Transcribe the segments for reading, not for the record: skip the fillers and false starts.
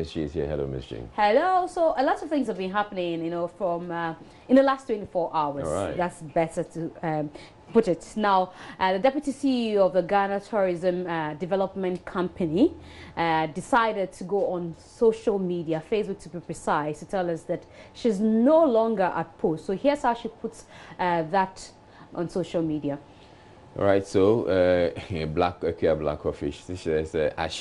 Miss Jean is here. Hello, Miss Jean. Hello. So a lot of things have been happening, from in the last 24 hours. All right. That's better to put it. Now, the Deputy CEO of the Ghana Tourism Development Company decided to go on social media, Facebook to be precise, to tell us that she's no longer at post. So here's how she puts that on social media. All right, so Black Coffee, she says, has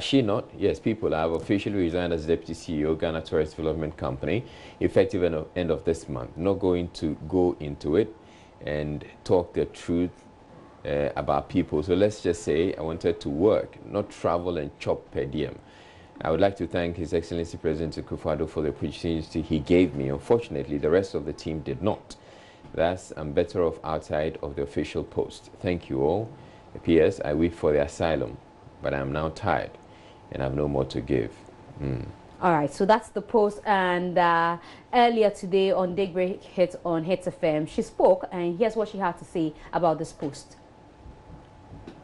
she not? Yes, people, I have officially resigned as Deputy CEO, Ghana Tourist Development Company, effective end of this month. Not going to go into it and talk the truth about people. So let's just say I wanted to work, not travel and chop per diem. I would like to thank His Excellency President Akufo-Addo for the opportunity he gave me. Unfortunately, the rest of the team did not. Thus, I'm better off outside of the official post. Thank you all. P.S. I wait for the asylum, but I'm now tired and I have no more to give. All right, so that's the post. And earlier today on Daybreak Hit on Hit FM, she spoke, and here's what she had to say about this post.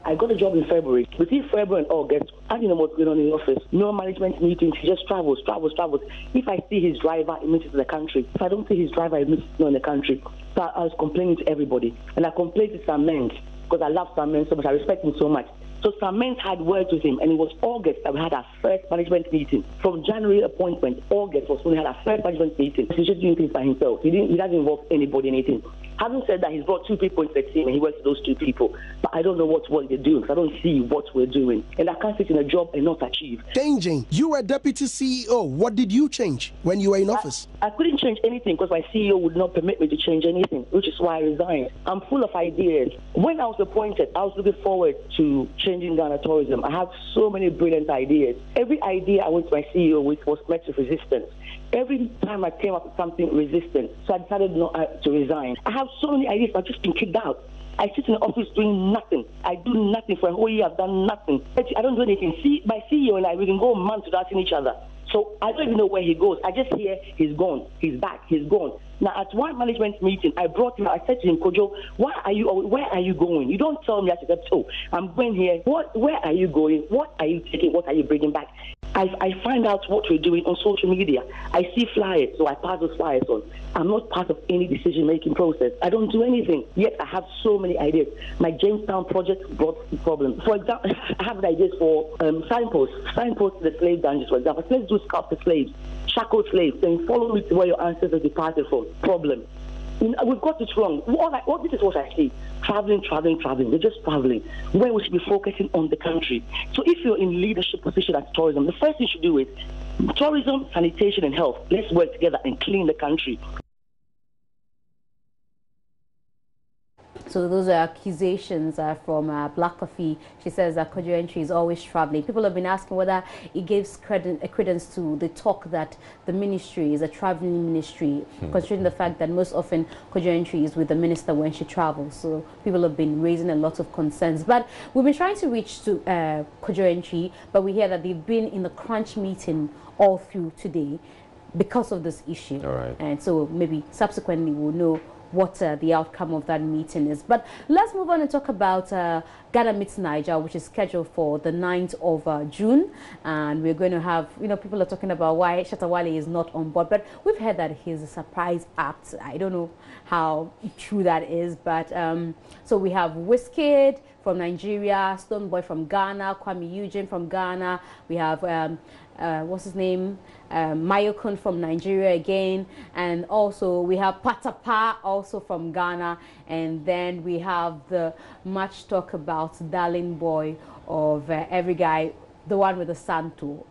I got a job in February. Between February and August, I didn't know what's going on in the office. No management meetings. He just travels. If I see his driver, it means he's in the country. If I don't see his driver, it means he's not in the country. So I was complaining to everybody. And I complained to Sam Menz because I love Sam Menz so much. I respect him so much. So Sam Menz had words with him, and it was August that we had our first management meeting. From January appointment, August was when we had our first management meeting. He's just doing things by himself. He doesn't involve anybody in anything. Having said that, he's brought 2 people into the team, and he works with those 2 people. But I don't know what they're doing, because I don't see what we're doing. And I can't sit in a job and not achieve. Changing. You were Deputy CEO. What did you change when you were in office? I couldn't change anything because my CEO would not permit me to change anything, which is why I resigned. I'm full of ideas. When I was appointed, I was looking forward to changing Ghana tourism. I have so many brilliant ideas. Every idea I went to my CEO with was met with resistance. Every time I came up with something resistant, so I decided not to resign. I have so many ideas, but I've just been kicked out. I sit in the office doing nothing. I do nothing for a whole year. I've done nothing. I don't do anything. See, my CEO and I, we can go months without seeing each other. So I don't even know where he goes. I just hear he's gone, he's back, he's gone. Now, at one management meeting, I brought him. I said to him, Kojo, where are you going? You don't tell me. I said, oh, I'm going here. Where are you going? What are you taking? What are you bringing back? I find out what we're doing on social media. I see flyers, so I pass those flyers on. I'm not part of any decision-making process. I don't do anything, yet I have so many ideas. My Jamestown project brought problems. For example, I have ideas for signposts to the slave dungeons, for example. Let's do scalp the slaves, shackle slaves, then follow me to where your ancestors departed from. Problem. We've got it wrong. This is what I see. Traveling. We're just traveling. When we should be focusing on the country. So if you're in leadership position at tourism, the first thing you should do is tourism, sanitation, and health. Let's work together and clean the country. So those are accusations from Black Coffee. She says that Kojo Antwi is always traveling. People have been asking whether it gives credence to the talk that the ministry is a traveling ministry, considering the fact that most often Kojo Antwi is with the minister when she travels. So people have been raising a lot of concerns. But we've been trying to reach to Kojo Antwi, but we hear that they've been in the crunch meeting all through today because of this issue. All right. And so maybe subsequently we'll know what the outcome of that meeting is. But let's move on and talk about Ghana Meets Niger, which is scheduled for the 9th of June. And we're going to have, people are talking about why Shatta Wale is not on board. But we've heard that he's a surprise act. I don't know how true that is. But so we have Wizkid from Nigeria, Stonebwoy from Ghana, Kwame Eugene from Ghana. We have what's his name, Mayokun from Nigeria again, and also we have Patapa also from Ghana, and then we have the much talk about darling boy of every guy, the one with the Santo,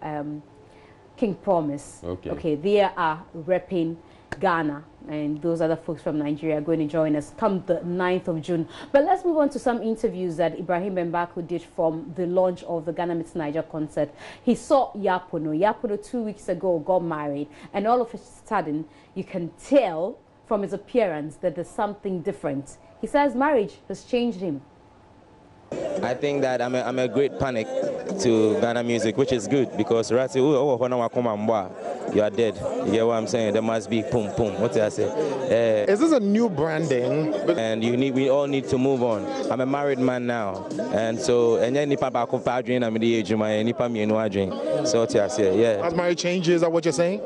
King Promise. Okay, they are repping Ghana, and those other folks from Nigeria are going to join us come the 9th of June. But let's move on to some interviews that Ibrahim Mbako did from the launch of the Ghana Meets Niger concert. He saw Yapono. Yapono 2 weeks ago got married, and all of a sudden you can tell from his appearance that there's something different. He says marriage has changed him. I think that I'm a great panic to Ghana music, which is good because right, you are dead. You get what I'm saying? There must be boom, boom. What did I say? Is this a new branding? And we all need to move on. I'm a married man now, and so so yeah. As marriage changes, is that what you're saying?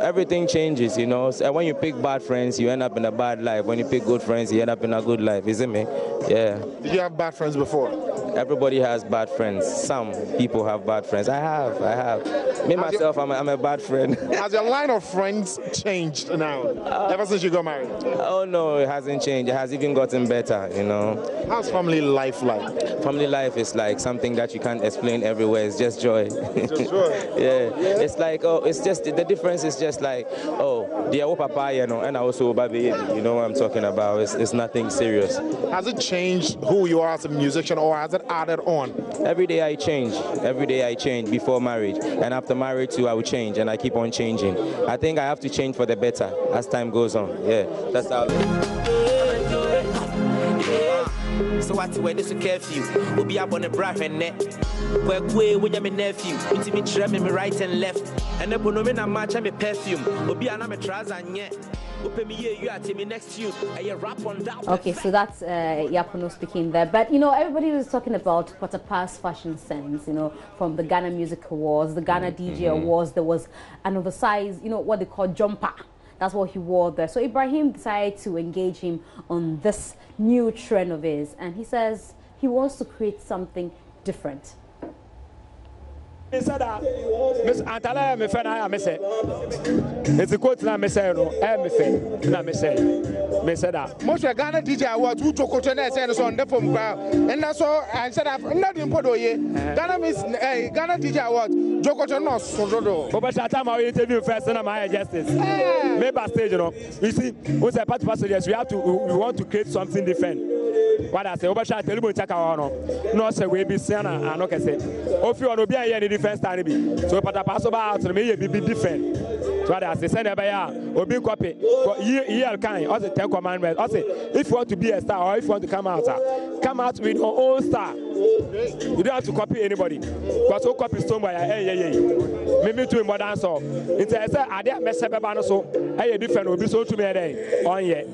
Everything changes, you know. So when you pick bad friends, you end up in a bad life. When you pick good friends, you end up in a good life, isn't me? Yeah. Did you have bad friends before? Everybody has bad friends. Some people have bad friends. I have. Me, myself, I'm a bad friend. Has your line of friends changed now, ever since you got married? Oh, no, it hasn't changed. It has even gotten better, you know. How's family life like? Family life is like something that you can't explain everywhere. It's just joy. Just joy? Yeah. It's like, it's just, the difference is just like, dear papa, you know, and also baby, you know what I'm talking about. It's nothing serious. Has it changed who you are as a musician, or has it added on? Every day I change. Every day I change before marriage. And after marriage too, I will change, and I keep on changing. I think I have to change for the better as time goes on. Yeah, that's how. So what's where this curfew? We'll be up on the bra and net. Where way with my nephew? It's me trapping me right and left. And then when I'm match I'm a perfume. We'll be another trouser and yet. Okay, so that's Yapono speaking there. But, you know, everybody was talking about Patapa's fashion sense, you know, from the Ghana Music Awards, the Ghana DJ Awards. There was an oversized, you know, what they call jumper. That's what he wore there. So Ibrahim decided to engage him on this new trend of his. And he says he wants to create something different. Miss Antala, me friend, I miss it. It's a quote that I say, no, I said that. Most of Ghana DJ Awards, who took out and on the phone crowd, and that's all. And said, I'm not in Podoye. Ghana DJ Awards, Jokoto no Sododo. But by the time I interview first, and I'm justice. Maybe stage, you know. You see, what's a part of us? Yes, we want to create something different. What I say, over shot, tell you check our no, say we be Siena, and okay, say, if you want to be any different time, so Patapaso out to me, be different. So what I say, send a buyer, or be copy, year kind, or the 10 commandments. I say, if you want to be a star, or if you want to come out with your own star. You don't have to copy anybody. Because you copy somebody, maybe to him, what answer. It's a say, I didn't mess up about so, I different will be so to me a day. Oh, yeah.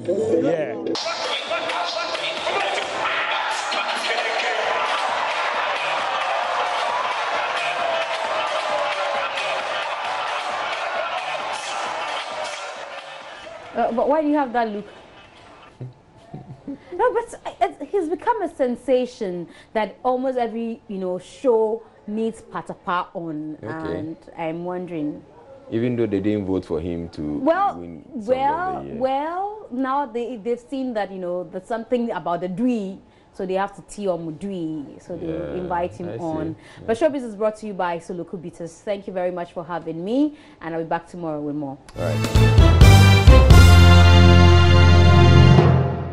But why do you have that look? No, but he's become a sensation that almost every, you know, show needs Patapa on, and I'm wondering. Even though they didn't vote for him to win Song of the Year. Well, now they've seen that, you know, there's something about the Dwi, so they have to tee on Mudwi, so they invite him on. Yeah. But Showbiz is brought to you by Soloku Beaters. Thank you very much for having me, and I'll be back tomorrow with more. All right.